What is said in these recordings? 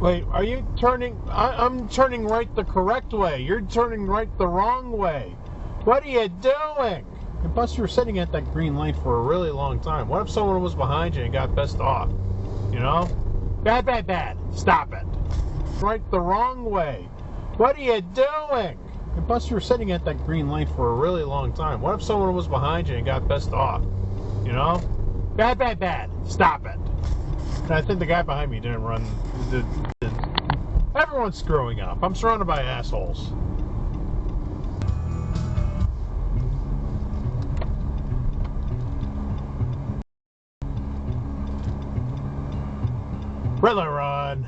Wait, are you turning? I'm turning right the correct way. You're turning right the wrong way. What are you doing? And plus, you're sitting at that green light for a really long time. What if someone was behind you and got pissed off? You know? Bad, bad, bad. Stop it. Right the wrong way. What are you doing? And plus, you're sitting at that green light for a really long time. What if someone was behind you and got pissed off? You know? Bad, bad, bad. Stop it. And I think the guy behind me didn't run. Everyone's screwing up. I'm surrounded by assholes. Really, Ron?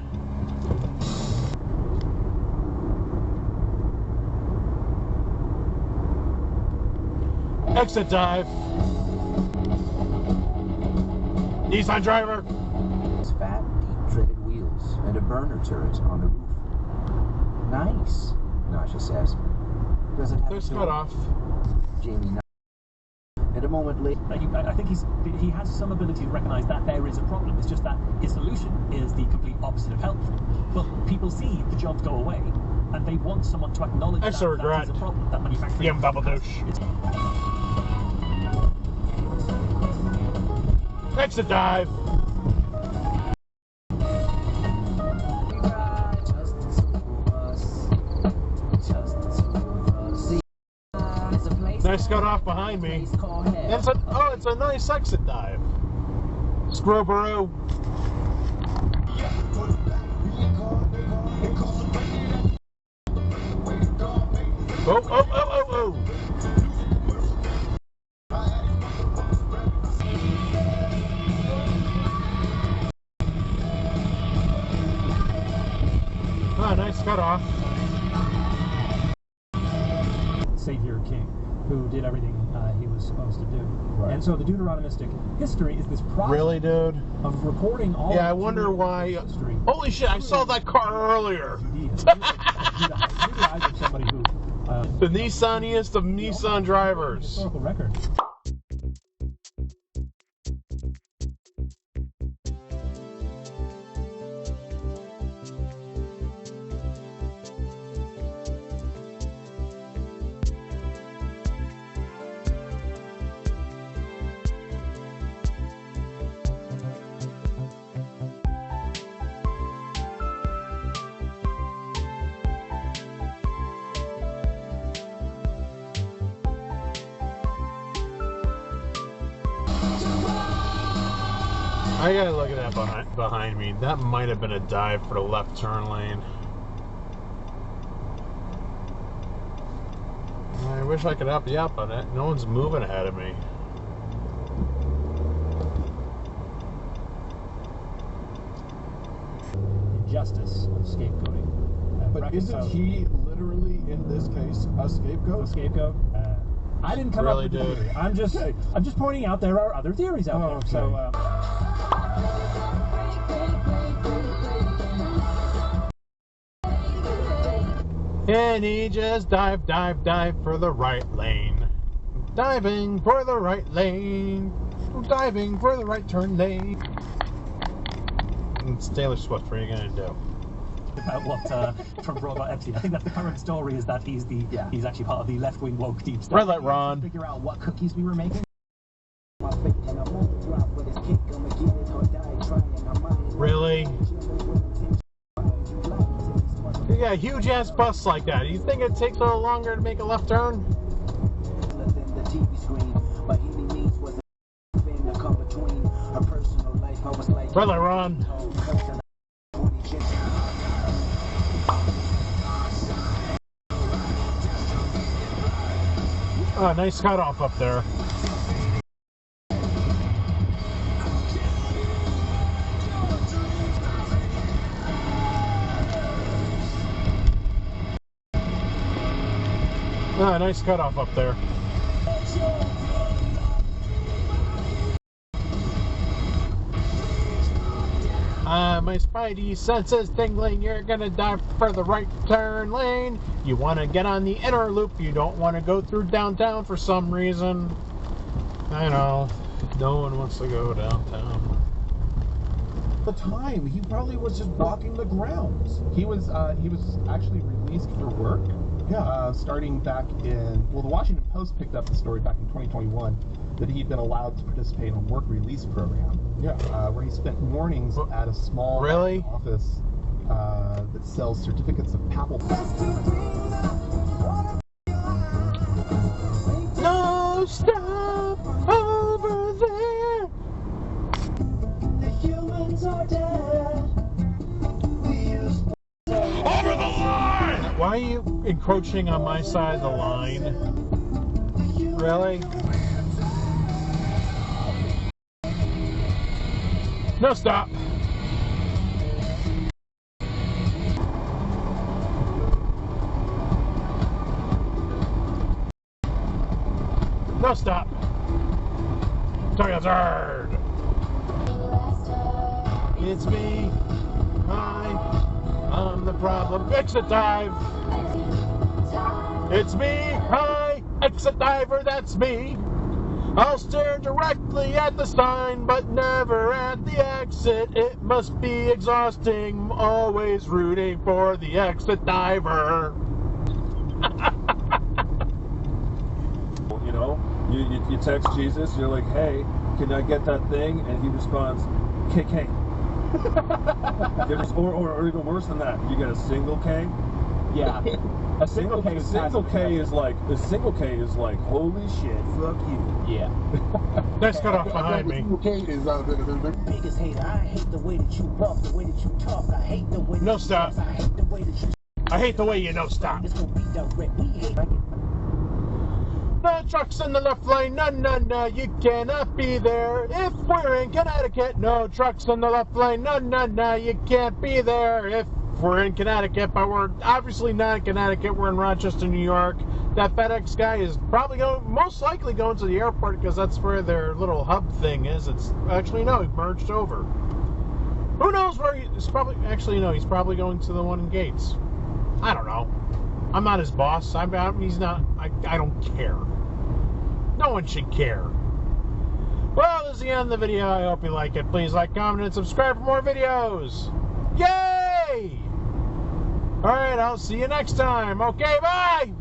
Exit dive. Nissan driver. Fat, deep-threaded wheels and a burner turret on the roof. Nice, Nasha says. Does it have They're cut off. Jamie. And a moment later, I think he has some ability to recognise that there is a problem. It's just that his solution is the complete opposite of helpful. But people see the jobs go away, and they want someone to acknowledge that that is a problem. That manufacturing. Give him double douche. Exit dive. Nice cut off behind me. It's a nice exit dive. Scrubberoo. Oh, oh, oh, oh, oh. Ah, nice cut off. Savior King, who did everything he was supposed to do. Right. And so the Deuteronomistic history is this process really, dude? of recording all I wonder why. History. Holy shit, I saw that car earlier. The Nissaniest of Nissan drivers. Historical record. I gotta look at that behind me. That might have been a dive for the left turn lane. I wish I could help you out on it. No one's moving ahead of me. Injustice of scapegoating. But isn't he literally, in this case, a scapegoat? A scapegoat? I didn't come up with the theory. I'm just pointing out there are other theories out there. Okay. So. And he just dive for the right lane. Diving for the right lane. Diving for the right turn lane. It's Taylor Swift. What are you gonna do? About what Trump wrote about Epstein. I think that's the current story, is that he's actually part of the left-wing woke deep state. Red light, Ron. figure out what cookies we were making. Really? You got a huge ass bus like that. You think it takes a little longer to make a left turn? Red light, Ron. Oh, nice cutoff up there. Oh, nice cutoff up there. My spidey senses tingling. You're gonna dive for the right turn lane. You want to get on the inner loop. You don't want to go through downtown for some reason. I know. No one wants to go downtown. the time. He probably was just walking the grounds. He was actually released for work. Yeah. Starting back in, well, the Washington Post picked up the story back in 2021 that he'd been allowed to participate in a work release program. Yeah. Where he spent mornings at a small office that sells certificates of papal. No, stop over there. The humans are dead. Over the line! Why are you encroaching on my side of the line? Really? No, stop. No, stop. Sorry, absurd. It's me. Hi. I'm the problem. Exit dive. It's me. Hi. Exit diver. That's me. I'll stare directly at the sign, but never at the exit. It must be exhausting. Always rooting for the exit diver. You know, you text Jesus, you're like, hey, can I get that thing? And he responds, KK. or even worse than that, you get a single K. Yeah. A single K is like holy shit, fuck you. Yeah. Let's cut off behind me. Biggest hater, I hate the way that you walk, the way that you talk. I hate the way that No, stop. I hate the way that you. I hate the way you know stop. It's gonna be direct. We hate. No trucks in the left lane, no, you cannot be there. If we're in Connecticut, no trucks in the left lane, no, you can't be there. If we're in Connecticut, but we're obviously not in Connecticut, we're in Rochester, New York. That FedEx guy is probably most likely going to the airport because that's where their little hub thing is. It's actually, no, he merged over. Who knows where he's probably, actually, no, he's probably going to the one in Gates. I don't know. I'm not his boss. He's not, I don't care. No one should care. Well, this is the end of the video. I hope you like it. Please like, comment, and subscribe for more videos. Yay! Alright, I'll see you next time. Okay, bye!